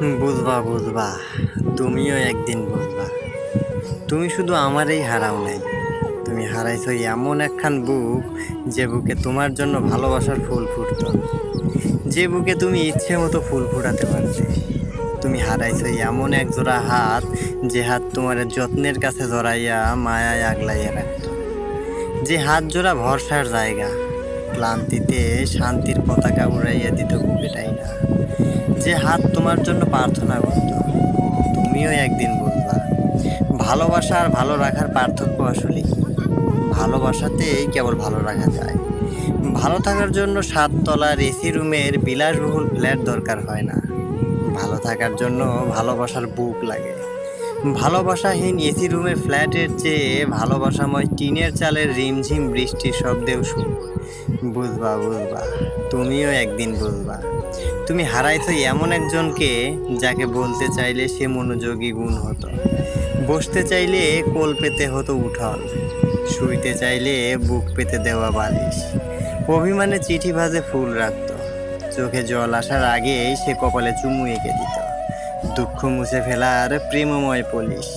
বুঝবা বুঝবা, তুমিও একদিন বুঝবা। তুমি শুধু আমারই হারাও নাই, তুমি হারাইছো এমন একখান বুক, যে বুকে তোমার জন্য ভালোবাসার ফুল ফুটতো, যে বুকে তুমি ইচ্ছে মতো ফুল ফুটাতে পারতে। তুমি হারাইছো এমন এক জোড়া হাত, যে হাত তোমার যত্নের কাছে জড়াইয়া মায়ায় আগলাইয়া রাখতো, যে হাত জোড়া ভরসার জায়গা, ক্লান্তিতে শান্তির পতাকা উড়াইয়া দিত বুকেটাই না, যে হাত তোমার জন্য প্রার্থনা করত। তুমিও একদিন বুঝবা, ভালোবাসা আর ভালো রাখার পার্থক্য আসলে কি। ভালোবাসাতেই কেবল ভালো রাখা যায়। ভালো থাকার জন্য 7 তলার এসি রুমের বিলাসবহুল ফ্ল্যাট দরকার হয় না। ভালো থাকার জন্য ভালোবাসার বুক লাগে। ভালোবাসাহীন এসি রুমের ফ্ল্যাটের চেয়ে ভালোবাসাময় টিনের চালের রিমঝিম বৃষ্টির শব্দেও সুখ। বুঝবা বুঝবা, তুমিও একদিন বুঝবা। তুমি হারাইছো এমন একজনকে, যাকে বলতে চাইলে সে মনোযোগী গুণ হতো, বসতে চাইলে কোল পেতে হতো উঠল, শুইতে চাইলে বুক পেতে দেওয়া বালিশ, অভিমানে চিঠি ভাজে ফুল রাখত, চোখে জল আসার আগেই সে কপালে চুমু এঁকে দিত, দুঃখ মুছে ফেলার প্রেমময় পলিশ।